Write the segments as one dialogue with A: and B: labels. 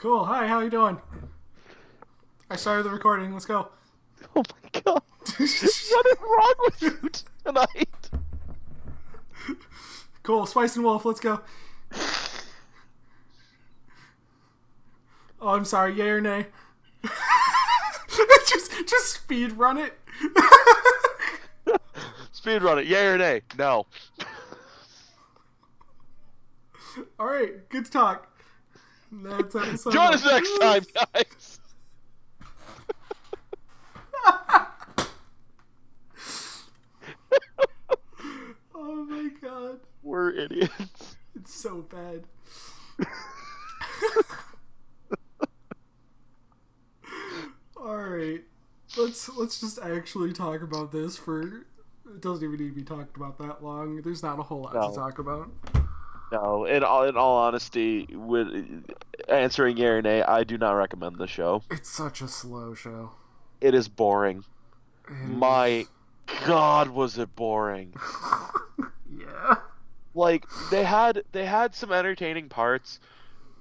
A: Cool. Hi, how you doing? I started the recording. Let's go.
B: Oh my god. What is wrong with you tonight?
A: Cool. Spice and Wolf. Let's go. Oh, I'm sorry. Yay or nay? just speed run it.
B: Speed run it. Yay or nay? No.
A: All right. Good to talk. That's episode
B: Join
A: one.
B: us next time, guys.
A: Oh my god.
B: We're idiots.
A: It's so bad. Alright. Let's just actually talk about this for... It doesn't even need to be talked about that long. There's not a whole lot to talk about.
B: No, in all honesty, with answering yay or nay, I do not recommend the show.
A: It's such a slow show.
B: It is boring. My
A: is...
B: god, was it boring.
A: Yeah.
B: Like, they had some entertaining parts.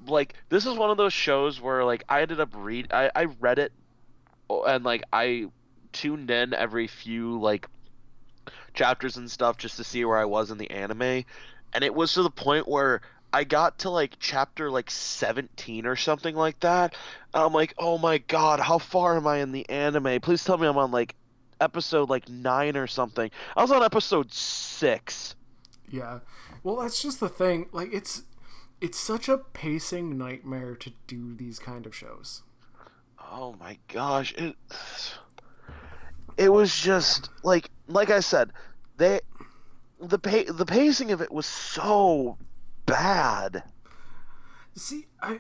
B: Like, this is one of those shows where, like, I ended up I read it, and, like, I tuned in every few, like, chapters and stuff just to see where I was in the anime, and it was to the point where I got to, like, chapter, like, 17 or something like that, and I'm like, oh my god, how far am I in the anime? Please tell me I'm on, like, episode, like, 9 or something. I was on episode 6.
A: Yeah. Well, that's just the thing. Like, it's such a pacing nightmare to do these kind of shows.
B: Oh my gosh, it was just like I said, the pacing of it was so bad.
A: See, I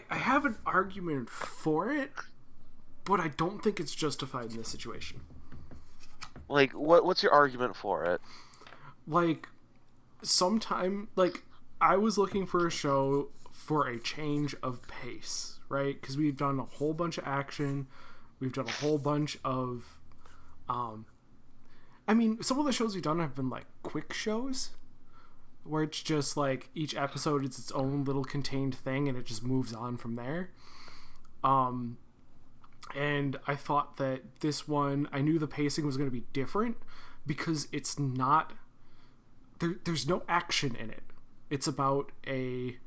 A: have an argument for it, but I don't think it's justified in this situation.
B: Like, what's your argument for it?
A: Like, I was looking for a show for a change of pace, right? Because we've done a whole bunch of action, we've done a whole bunch of, I mean, some of the shows we've done have been like quick shows, where it's just like each episode is its own little contained thing, and it just moves on from there. And I thought that this one, I knew the pacing was going to be different because it's not. There's no action in it. It's about a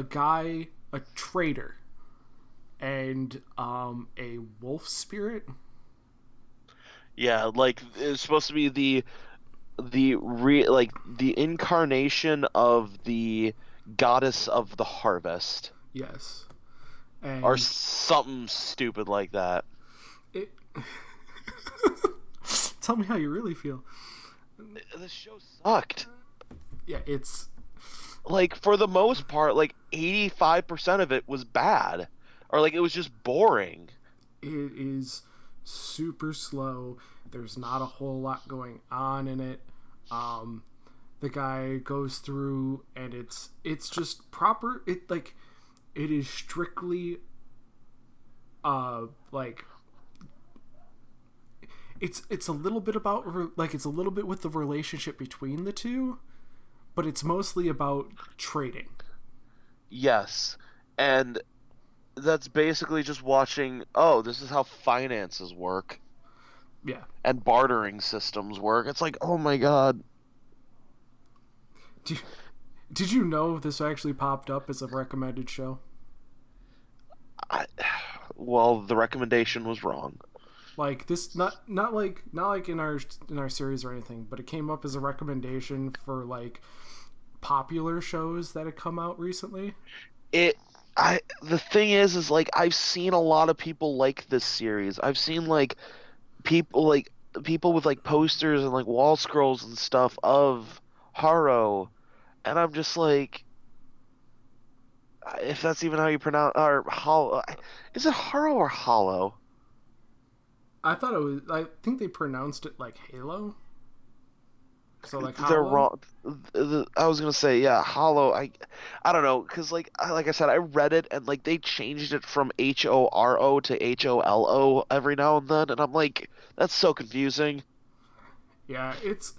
A: guy, a traitor, and a wolf spirit.
B: Yeah, like it's supposed to be the incarnation of the goddess of the harvest.
A: Yes. And
B: or something stupid like that.
A: It... Tell me how you really feel.
B: The show sucked.
A: Yeah, it's
B: like, for the most part, like 85% of it was bad, or like it was just boring.
A: It is super slow. There's not a whole lot going on in it. The guy goes through, and it's just proper. It is strictly like it's a little bit about, like, it's a little bit with the relationship between the two, but it's mostly about trading.
B: Yes, and that's basically just watching, oh, this is how finances work.
A: Yeah.
B: And bartering systems work. It's like, oh my god.
A: Did you know this actually popped up as a recommended show?
B: Well, the recommendation was wrong.
A: Like, this, not like in our series or anything, but it came up as a recommendation for, like, popular shows that had come out recently.
B: The thing is like, I've seen a lot of people like this series. I've seen people with like posters and like wall scrolls and stuff of Haro, and I'm just like, if that's even how you pronounce, or Hollow, is it Haro or Hollow?
A: I think they pronounced it like Halo. So, like,
B: They're
A: Hollow?
B: wrong. I was gonna say, yeah, Hollow. I don't know, because like I said, I read it, and like they changed it from HORO to HOLO every now and then, and I'm like, that's so confusing.
A: Yeah, it's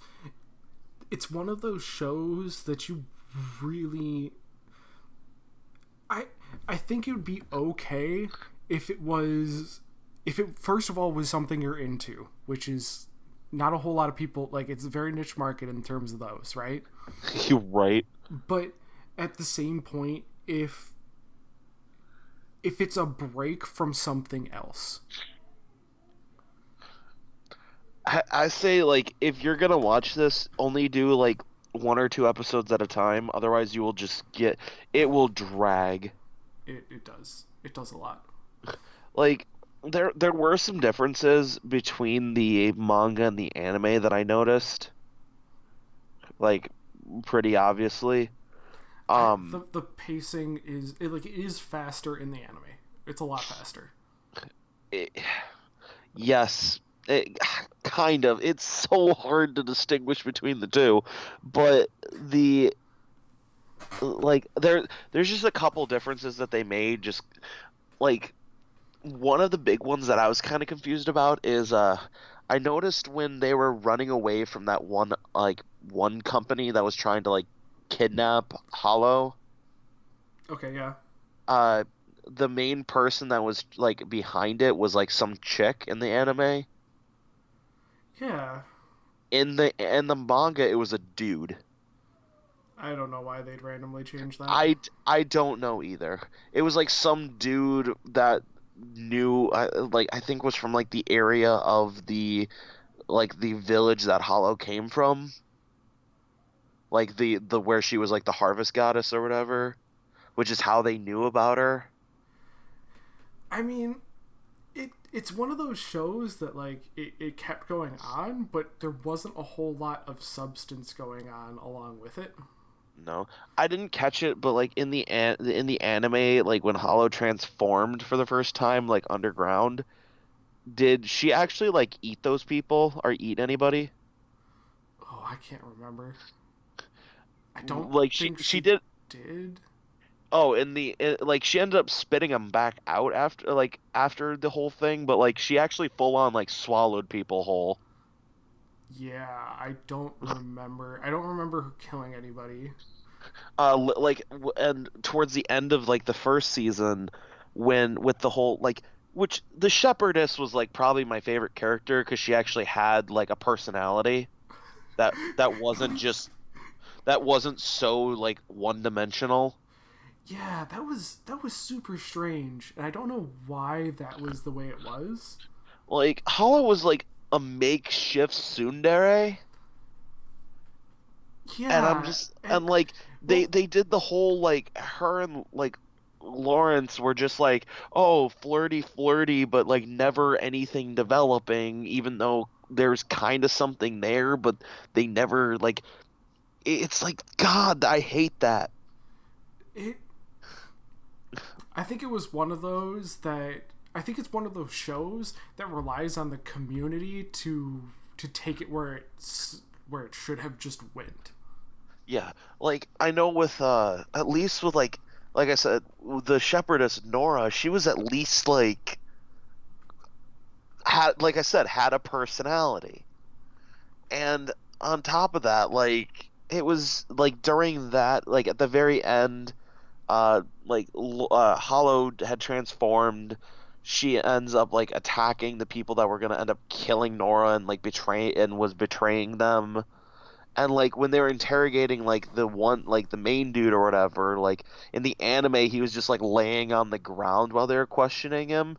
A: one of those shows that you really, I think it would be okay if it was, if it first of all was something you're into, which is not a whole lot of people, like, it's a very niche market in terms of those, right?
B: You're right.
A: But at the same point, if it's a break from something else.
B: I say, like, if you're gonna watch this, only do like one or two episodes at a time. Otherwise, you will just get it will drag.
A: It does. It does a lot.
B: Like there were some differences between the manga and the anime that I noticed, like pretty obviously.
A: The pacing is it is faster in the anime. It's a lot faster.
B: It, yes, it, kind of. It's so hard to distinguish between the two, but the like there's just a couple differences that they made. Just like one of the big ones that I was kind of confused about is I noticed when they were running away from that one company that was trying to like kidnap Hollow,
A: Okay, yeah.
B: uh the main person that was like behind it was like some chick in the anime.
A: Yeah.
B: In the manga it was a dude.
A: I don't know why they'd randomly change that.
B: I don't know either. It was like some dude that knew like I think was from like the area of the village that Hollow came from, like the where she was like the harvest goddess or whatever, which is how they knew about her.
A: I mean, it's one of those shows that like it kept going on, but there wasn't a whole lot of substance going on along with it.
B: No, I didn't catch it, but like in the anime, like when Hollow transformed for the first time, like underground, did she actually like eat those people or eat anybody?
A: Oh, I can't remember. I don't
B: Like
A: think
B: she
A: she
B: did.
A: did.
B: Oh, like she ended up spitting them back out after the whole thing, but like she actually full on like swallowed people whole.
A: Yeah, I don't remember. I don't remember her killing anybody.
B: And towards the end of like the first season, when with the whole like, which the shepherdess was like probably my favorite character because she actually had like a personality that wasn't so like one dimensional.
A: Yeah, that was super strange, and I don't know why that was the way it was.
B: Like Hollow was like a makeshift tsundere, and I'm
A: Yeah,
B: just
A: and
B: and like they
A: well,
B: they did the whole like her and like Lawrence were just like, oh, flirty flirty, but like never anything developing, even though there's kind of something there, but they never like it's like God, I hate that.
A: it. I think it was one of those that I think it's one of those shows that relies on the community to take it where it should have just went.
B: Yeah, like I know with at least with like I said, the shepherdess Nora, she was at least like had like I said had a personality. And on top of that, like it was like during that, like at the very end, Hollow had transformed. She ends up like attacking the people that were gonna end up killing Nora and like was betraying them. And like when they were interrogating like the main dude or whatever, like in the anime he was just like laying on the ground while they were questioning him.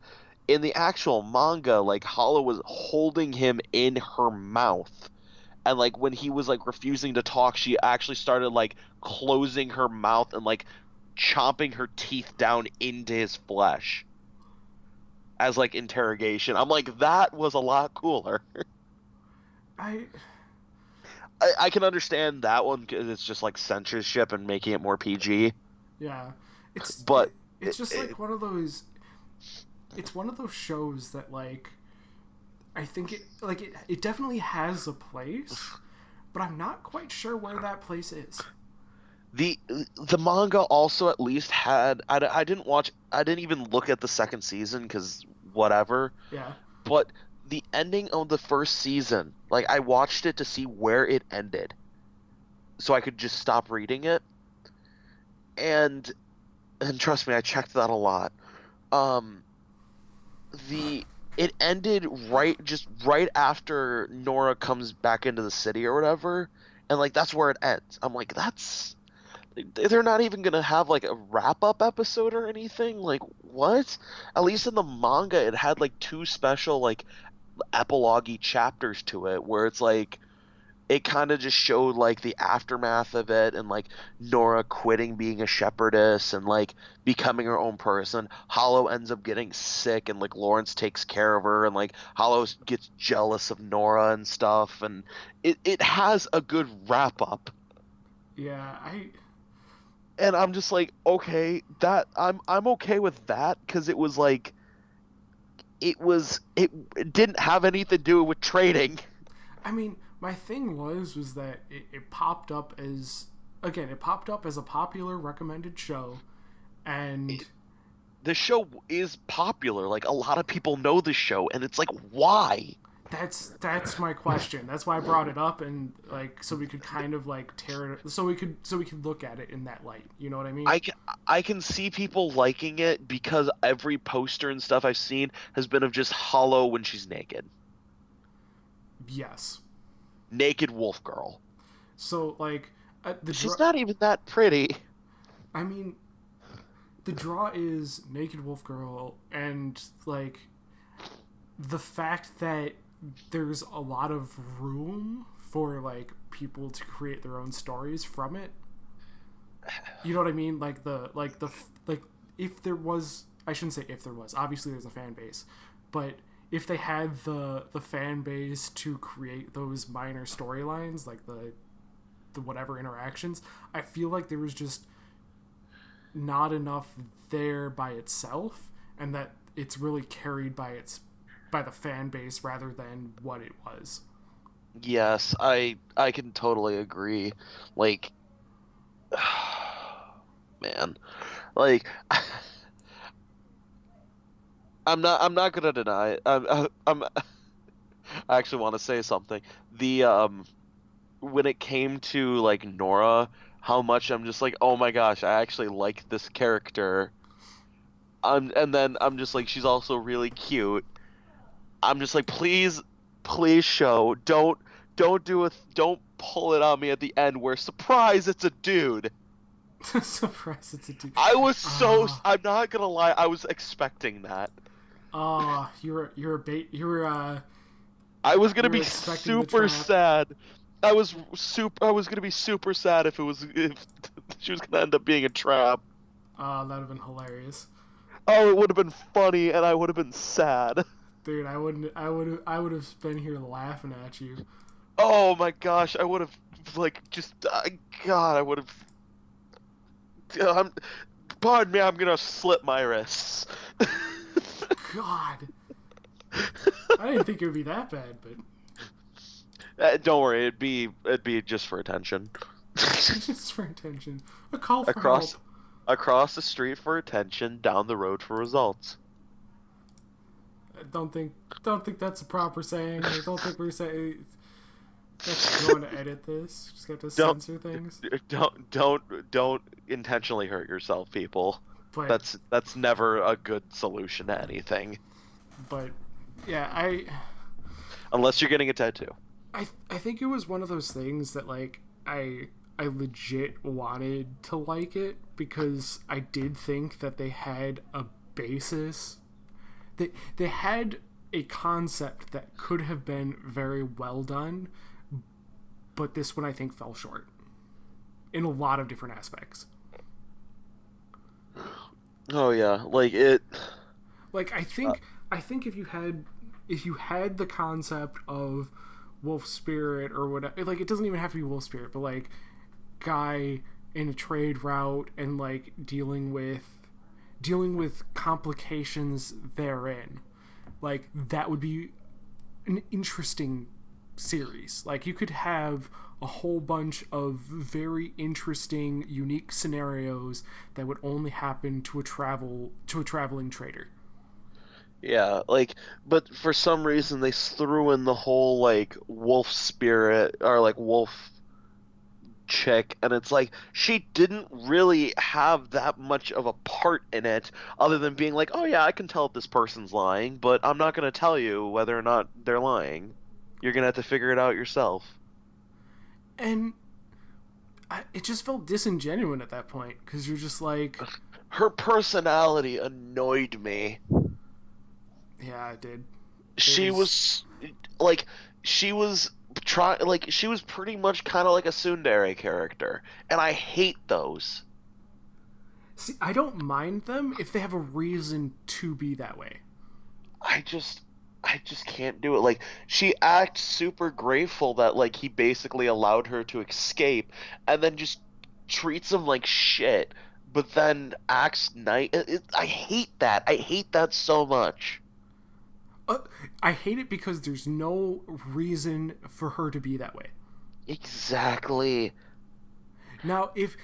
B: In the actual manga, like Hollow was holding him in her mouth, and like when he was like refusing to talk, she actually started like closing her mouth and like chomping her teeth down into his flesh as like interrogation. I'm like, that was a lot cooler.
A: I
B: I can understand that one because it's just like censorship and making it more PG,
A: yeah,
B: but
A: it's just like one of those. It's one of those shows that like I think it definitely has a place, but I'm not quite sure where that place is.
B: the manga also at least had I didn't even look at the second season because whatever,
A: Yeah.
B: but the ending of the first season, like I watched it to see where it ended so I could just stop reading it, and and trust me, I checked that a lot. Um, the it ended right after Nora comes back into the city or whatever, and like that's where it ends. I'm like, that's they're not even gonna have like a wrap up episode or anything. Like what? At least in the manga, it had like two special like epilogue chapters to it where it's like it kind of just showed like the aftermath of it and like Nora quitting being a shepherdess and like becoming her own person. Hollow ends up getting sick and like Lawrence takes care of her and like Hollow gets jealous of Nora and stuff and it has a good wrap up.
A: Yeah, I
B: And I'm just like, okay, that I'm okay with that because it was like it didn't have anything to do with trading.
A: I mean, my thing was that it popped up as, again, it popped up as a popular recommended show, and
B: The show is popular. Like a lot of people know the show, and it's like, why?
A: that's my question. That's why I brought it up, and like so we could kind of like tear it, so we could look at it in that light. You know what I mean?
B: I can, I can see people liking it because every poster and stuff I've seen has been of just Hollow when she's naked,
A: Yes.
B: naked wolf girl.
A: So like
B: She's not even that pretty.
A: I mean, the draw is naked wolf girl, and like the fact that there's a lot of room for like people to create their own stories from it. You know what I mean? Like if there was, I shouldn't say if there was. Obviously, there's a fan base, but if they had the fan base to create those minor storylines, like the whatever interactions, I feel like there was just not enough there by itself, and that it's really carried by the fan base rather than what it was.
B: Yes, I can totally agree. Like, man, like I'm not gonna deny it. I actually want to say something. The when it came to like Nora, how much I'm just like, oh my gosh, I actually like this character. And then I'm just like, she's also really cute. I'm just like, please, please show, don't pull it on me at the end where surprise, it's a dude.
A: Surprise! It's a dude.
B: I'm not gonna lie, I was expecting that.
A: You're a bait.
B: I was gonna
A: You're
B: be
A: expecting the
B: super
A: trap.
B: sad. I was gonna be super sad if she was gonna end up being a trap.
A: That'd have been hilarious,
B: Oh, it would have been funny, and I would have been sad.
A: dude. I wouldn't. I would have been here laughing at you.
B: Oh my gosh, I would have like just God, I would have. I'm, pardon me, I'm gonna slip my wrists.
A: God, I didn't think it would be that bad, but
B: Don't worry, it'd be just for attention.
A: just for attention, a call for
B: Across
A: help.
B: across the street for attention, down the road for results.
A: I don't think that's a proper saying. I don't think we're saying. That's going to edit this. Just got to
B: Don't
A: censor things.
B: don't intentionally hurt yourself, people.
A: But
B: That's never a good solution to anything,
A: but yeah,
B: unless you're getting a tattoo.
A: I think it was one of those things that like I legit wanted to like it because I did think that they had a basis. They had a concept that could have been very well done, but this one I think fell short in a lot of different aspects.
B: Oh yeah, like it.
A: Like
B: Uh,
A: I think if you had the concept of wolf spirit or whatever, like it doesn't even have to be wolf spirit, but like guy in a trade route and like dealing with complications therein, like that would be an interesting series. Like you could have a whole bunch of very interesting unique scenarios that would only happen to a traveling trader.
B: yeah, like, but for some reason they threw in the whole like wolf spirit or like wolf chick, and it's like she didn't really have that much of a part in it other than being like, oh yeah, I can tell if this person's lying, but I'm not going to tell you whether or not they're lying. You're going to have to figure it out yourself.
A: And it just felt disingenuous at that point because you're just like,
B: Her personality annoyed me.
A: yeah, it did. It
B: She
A: was.
B: was like she was she was pretty much kind of like a tsundere character, and I hate those.
A: See, I don't mind them if they have a reason to be that way.
B: I just I just can't do it. Like she acts super grateful that like he basically allowed her to escape and then just treats him like shit, but then acts nice. I hate that. I hate that so much.
A: Uh, I hate it because there's no reason for her to be that way.
B: Exactly.
A: Now, if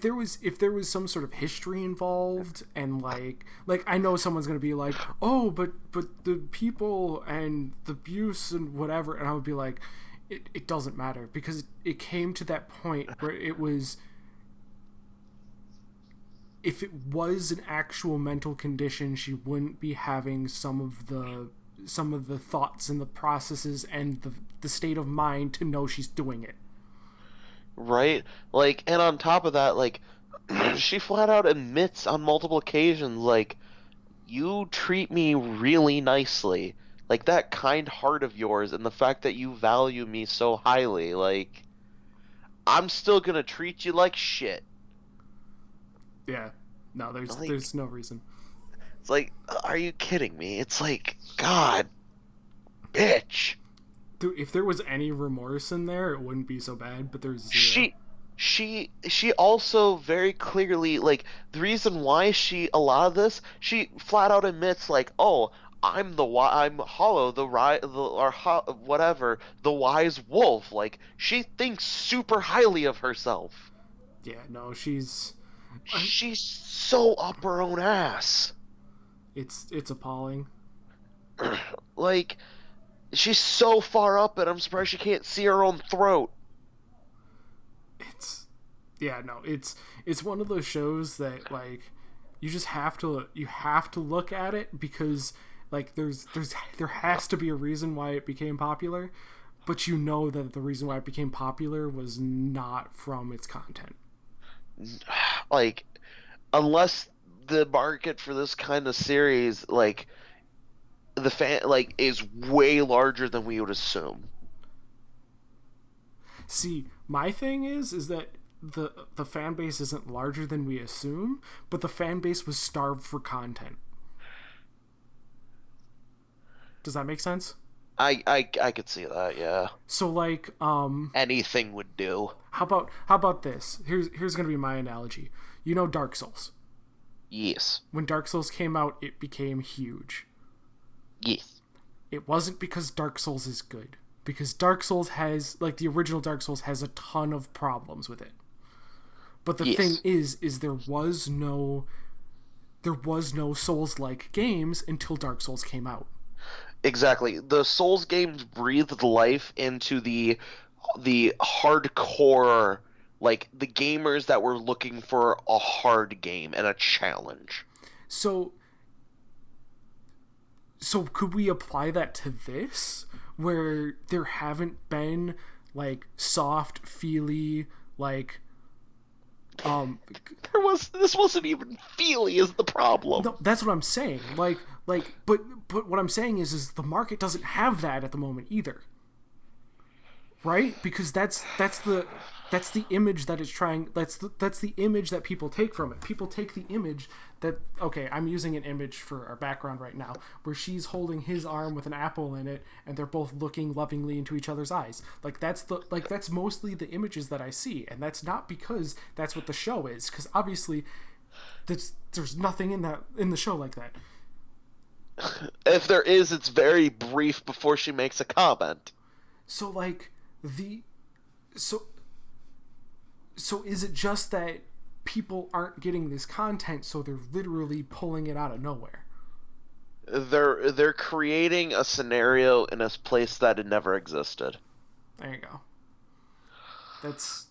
A: there was some sort of history involved, and like I know someone's gonna be like, oh, but the people and the abuse and whatever, and I would be like, it doesn't matter because it came to that point where it was, if it was an actual mental condition, she wouldn't be having some of the thoughts and the processes and the state of mind to know she's doing it.
B: Right? Like, and on top of that, like, she flat out admits on multiple occasions, like, you treat me really nicely. Like, that kind heart of yours and the fact that you value me so highly, like, I'm still gonna treat you like shit.
A: Yeah. No,
B: Like,
A: there's no reason.
B: it's like, are you kidding me? It's like, God, bitch.
A: Dude, if there was any remorse in there, it wouldn't be so bad, but there's zero.
B: She also very clearly like the reason why she a lot of this she flat out admits like, oh, I'm Hollow whatever, the wise wolf. Like she thinks super highly of herself.
A: Yeah, no, she's
B: She's so up her own ass.
A: it's appalling.
B: Like she's so far up and I'm surprised she can't see her own throat.
A: It's yeah, no, it's one of those shows that like you have to look at it because like there has to be a reason why it became popular, but you know that the reason why it became popular was not from its content.
B: Like unless the market for this kind of series like the fan like is way larger than we would assume.
A: See, my thing is that the fan base isn't larger than we assume, but the fan base was starved for content. Does that make sense?
B: I could see that, yeah.
A: So like
B: Anything would do.
A: how about this? Here's going to be my analogy. You know Dark Souls.
B: Yes.
A: When Dark Souls came out, it became huge.
B: Yes.
A: It wasn't because Dark Souls is good. Because Dark Souls has like the original Dark Souls has a ton of problems with it. But the thing
B: Yes.
A: is there was no Souls-like games until Dark Souls came out.
B: Exactly. The Souls games breathed life into the hardcore like the gamers that were looking for a hard game and a challenge.
A: So so could we apply that to this where there haven't been like soft feely like um
B: This wasn't even feely is the problem.
A: no, that's what I'm saying, but what I'm saying is the market doesn't have that at the moment either, right? Because that's the image that it's trying that's the image that people take from it. People take the image that, okay, I'm using an image for our background right now where she's holding his arm with an apple in it and they're both looking lovingly into each other's eyes. That's mostly the images that I see, and that's not because that's what the show is, because obviously there's nothing in the show like that.
B: If there is, it's very brief before she makes a comment.
A: So like the so so is it just that people aren't getting this content, so they're literally pulling it out of nowhere?
B: They're creating a scenario in a place that it never existed.
A: There you go. That's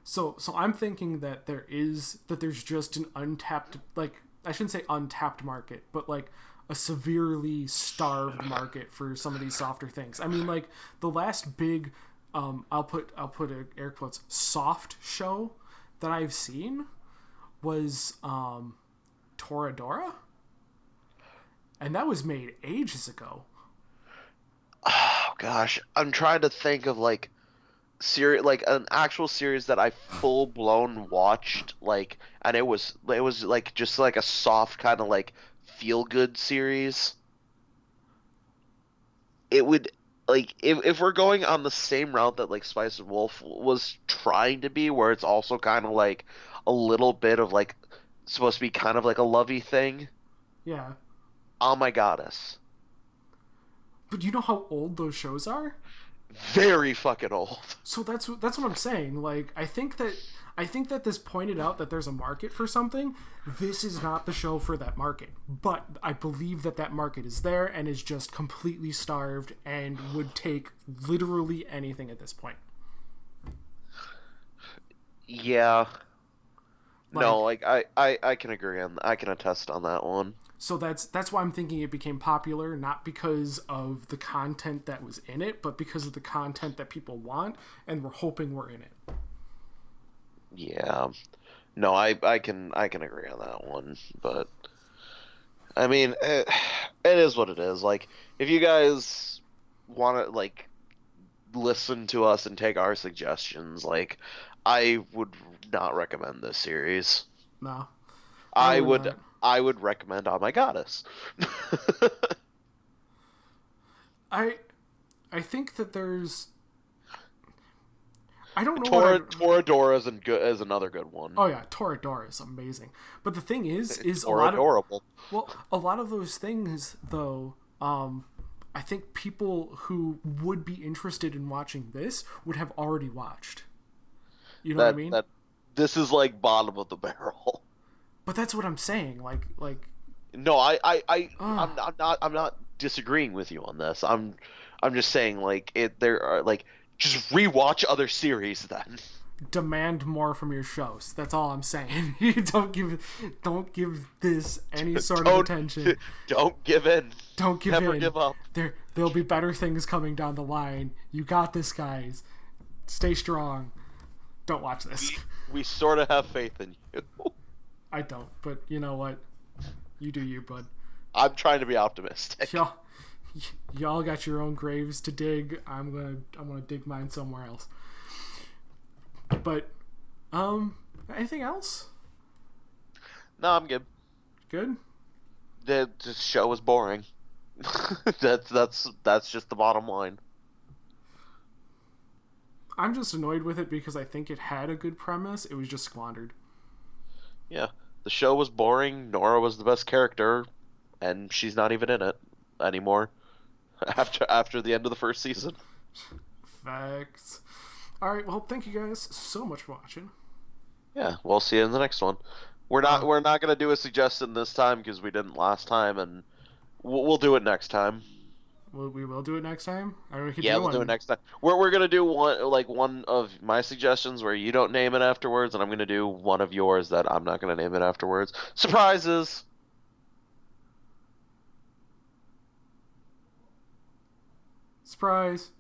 A: So I'm thinking that there's just an untapped, like, I shouldn't say untapped market, but like a severely starved market for some of these softer things. I mean, like the last big, I'll put air quotes, soft show that I've seen was Toradora, and that was made ages ago.
B: Oh gosh, I'm trying to think of like series, like an actual series that I full blown watched, like, and it was like just like a soft kind of like feel good series. It would, like, if we're going on the same route that like Spice and Wolf was trying to be, where it's also kind of like a little bit of like supposed to be kind of like a lovey thing.
A: Yeah,
B: Oh my goddess,
A: but you know how old those shows are?
B: very fucking old.
A: So that's what I'm saying. Like I think that this pointed out that there's a market for something. This is not the show for that market, but I believe that that market is there and is just completely starved and would take literally anything at this point.
B: Yeah, no,
A: Like
B: like I can agree on, I can attest on that one.
A: so that's why I'm thinking it became popular, not because of the content that was in it, but because of the content that people want and we're hoping we're in it.
B: Yeah. No, I can agree on that one, but I mean, it is what it is. Like, if you guys want to like listen to us and take our suggestions, like, I would not recommend this series.
A: No, I
B: I
A: would
B: would
A: not.
B: I would recommend Oh My Goddess.
A: I I think that there's I don't know what I'd.
B: Toradora is good is another good one.
A: Oh yeah, Toradora is amazing. But the thing is a lot of
B: Toradorable.
A: a lot of those things though. I think people who would be interested in watching this would have already watched. You know what I
B: That
A: mean?
B: that this is like bottom of the barrel.
A: But that's what I'm saying.
B: No,
A: uh,
B: I'm not disagreeing with you on this. I'm just saying like it there are like just rewatch other series then.
A: demand more from your shows. That's all I'm saying. You don't give this any sort of
B: Don't
A: attention.
B: don't give in.
A: Don't give
B: Never
A: in.
B: give up.
A: There'll be better things coming down the line. You got this, guys. Stay strong. Don't watch this.
B: We sort of have faith in you.
A: I don't, but you know what? You do you, bud.
B: I'm trying to be optimistic.
A: Y'all, y'all got your own graves to dig. I'm gonna dig mine somewhere else. But, anything else?
B: No, I'm good.
A: Good.
B: The show was boring. That's just the bottom line.
A: I'm just annoyed with it because I think it had a good premise. It was just squandered.
B: Yeah, the show was boring. Nora was the best character, and she's not even in it anymore. After the end of the first season.
A: Facts. All right. Well, thank you guys so much for watching.
B: Yeah, we'll see you in the next one. We're not gonna do a suggestion this time because we didn't last time, and we'll do it next time.
A: We will do it next time. I mean, we could
B: Yeah,
A: do
B: we'll do it
A: one.
B: next time. We're gonna do one of my suggestions where you don't name it afterwards, and I'm gonna do one of yours that I'm not gonna name it afterwards. Surprises.
A: Surprise.